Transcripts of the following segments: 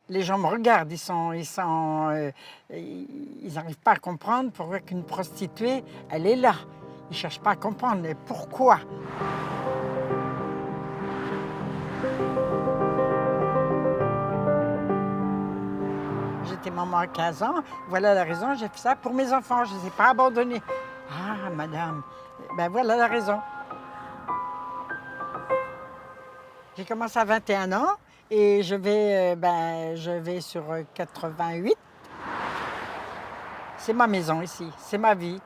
Les gens me regardent, ils n'arrivent pas à comprendre pourquoi qu'une prostituée, elle est là. Ils ne cherchent pas à comprendre, mais pourquoi? J'étais maman à 15 ans, voilà la raison, j'ai fait ça pour mes enfants, je ne les ai pas abandonnés. Ah, madame, ben voilà la raison. J'ai commencé à 21 ans et je vais sur 88. C'est ma maison ici, c'est ma vie.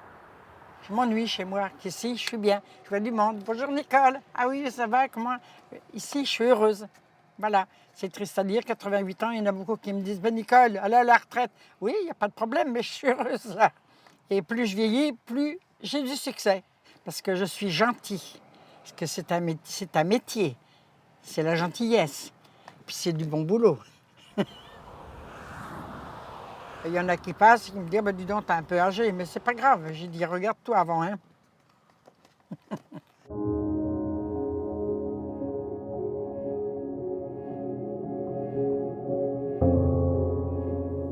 Je m'ennuie chez moi, qu'ici, je suis bien. Je vois du monde. Bonjour Nicole. Ah oui, ça va, comment? Ici, je suis heureuse. Voilà. C'est triste à dire, 88 ans, il y en a beaucoup qui me disent, ben Nicole, allez à la retraite. Oui, il n'y a pas de problème, mais je suis heureuse là. Et plus je vieillis, plus j'ai du succès. Parce que je suis gentille. Parce que c'est un métier. C'est la gentillesse. Puis c'est du bon boulot. Il y en a qui passent, qui me disent, bah, dis donc, t'es un peu âgé, mais c'est pas grave. J'ai dit, regarde-toi avant, hein.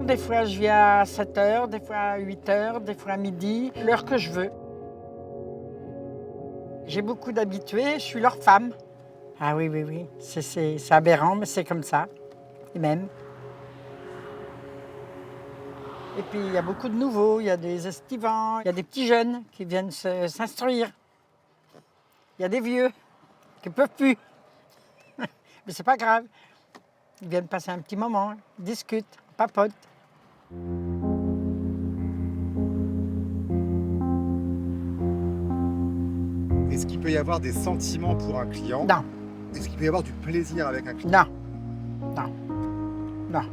Des fois, je viens à 7 h, des fois à 8 h, des fois à midi, l'heure que je veux. J'ai beaucoup d'habitués, je suis leur femme. Ah oui, oui, oui, c'est aberrant, mais c'est comme ça, et même. Et puis, il y a beaucoup de nouveaux, il y a des estivants, il y a des petits jeunes qui viennent s'instruire. Il y a des vieux qui ne peuvent plus. Mais c'est pas grave. Ils viennent passer un petit moment, ils discutent, papotent. Est-ce qu'il peut y avoir des sentiments pour un client? Non, Est-ce qu'il peut y avoir du plaisir avec un client? non, non, non.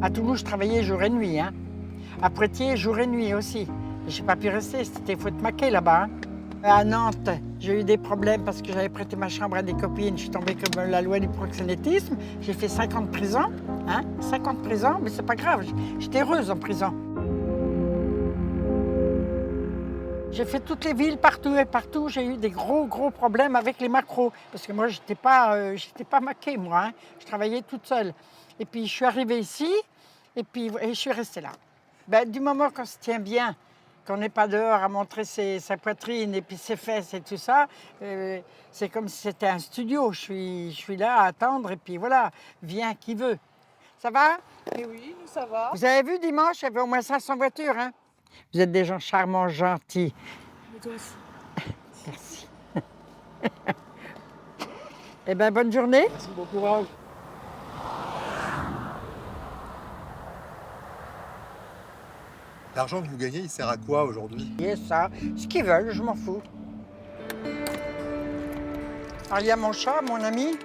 À Toulouse, je travaillais jour et nuit. Hein. À Poitiers, jour et nuit aussi. Je n'ai pas pu rester, c'était faute maquer là-bas. Hein. À Nantes, j'ai eu des problèmes parce que j'avais prêté ma chambre à des copines. Je suis tombée comme la loi du proxénétisme. J'ai fait 50 prisons. Hein, 50 prisons, mais c'est pas grave. J'étais heureuse en prison. J'ai fait toutes les villes, partout et partout. J'ai eu des gros problèmes avec les macros. Parce que moi, j'étais pas maquée, moi. Hein. Je travaillais toute seule. Et puis, je suis arrivée ici et je suis restée là. Ben, du moment qu'on se tient bien, qu'on n'est pas dehors à montrer sa poitrine et puis ses fesses et tout ça, c'est comme si c'était un studio. Je suis là à attendre et puis voilà, vient qui veut. Ça va? Eh oui, nous ça va. Vous avez vu dimanche, il y avait au moins 500 voitures. Hein? Vous êtes des gens charmants, gentils. Mais toi aussi. Merci. Eh bien, bonne journée. Merci, bon courage. L'argent que vous gagnez, il sert à quoi aujourd'hui? Et ça, ce qu'ils veulent, je m'en fous. Alors, il y a mon chat, mon ami.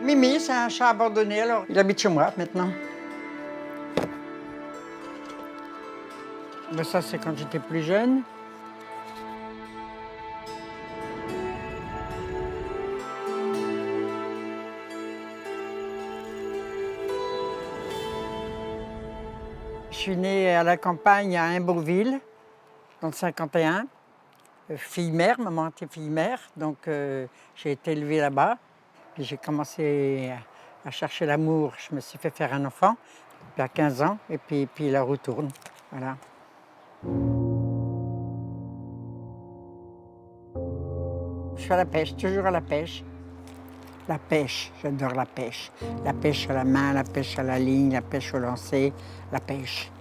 Mimi, c'est un chat abandonné, alors il habite chez moi maintenant. Mais ça, c'est quand j'étais plus jeune. Je suis née à la campagne à Imbeauville, dans le 51. Fille-mère, maman était fille-mère, donc j'ai été élevée là-bas. Puis j'ai commencé à chercher l'amour, je me suis fait faire un enfant, puis à 15 ans, et puis la retourne, voilà. Je suis à la pêche, toujours à la pêche. La pêche, j'adore la pêche. La pêche à la main, la pêche à la ligne, la pêche au lancer, la pêche.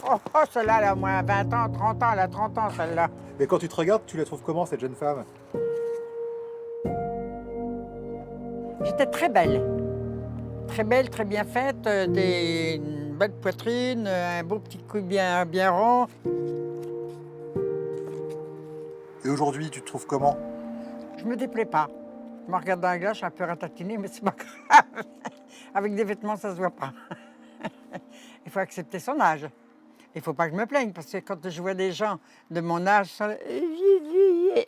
Oh, celle-là, elle a au moins 20 ans, 30 ans, elle a 30 ans, celle-là. Mais quand tu te regardes, tu la trouves comment, cette jeune femme? J'étais très belle, très bien faite, une belle poitrine, un beau petit cou bien rond. Et aujourd'hui, tu te trouves comment? Je me déplais pas. Je me regarde dans la glace, je suis un peu ratatinée, mais c'est pas grave. Avec des vêtements, ça se voit pas. Il faut accepter son âge. Il faut pas que je me plaigne, parce que quand je vois des gens de mon âge,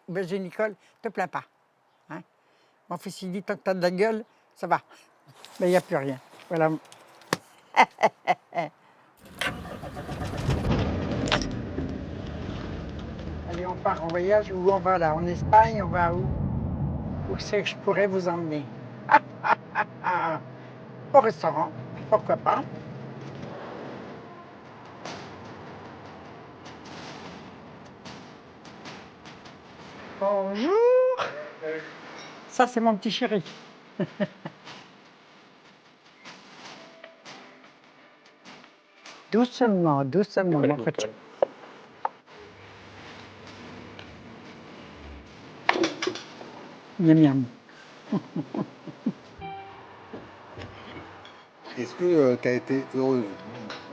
ben, j'ai Nicole, te plains pas. Hein? Mon fils, il dit, tant que t'as de la gueule, ça va. Mais il n'y a plus rien. Voilà. Allez, on part en voyage. Où on va là? En Espagne, on va où? Où c'est que je pourrais vous emmener? Au restaurant, pourquoi pas? Bonjour! Ça, c'est mon petit chéri. Doucement, doucement, mon petit. Miam miam. Est-ce que tu as été heureuse?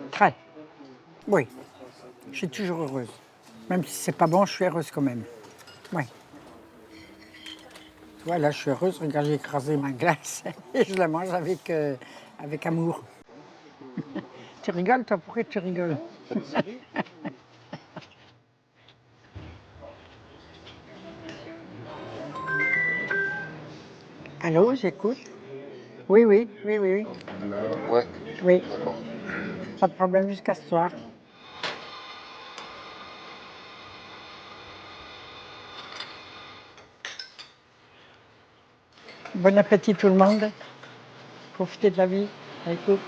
Très. Oui, je suis toujours heureuse. Même si c'est pas bon, je suis heureuse quand même. Oui. Tu vois, là, je suis heureuse. Regarde, j'ai écrasé ma glace et je la mange avec amour. Tu rigoles, toi? Pourquoi tu rigoles? Allô, j'écoute. Oui, oui, oui, oui, oui. Ouais, Oui, d'accord. pas de problème jusqu'à ce soir. Bon appétit tout le monde. Profitez de la vie. Écoute.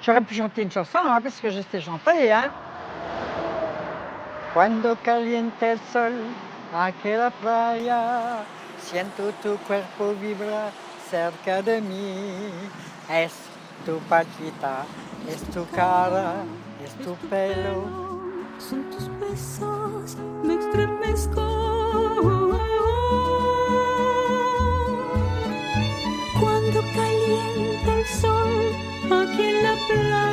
J'aurais pu chanter une chanson, hein, parce que je sais chanter, hein. Cuando caliente el sol, aquí la playa, siento tu cuerpo vibrar cerca de mí. Es tu palpita, es tu cara, es tu pelo. Son tus besos, me estremezco. Cuando calienta el sol aquí en la playa.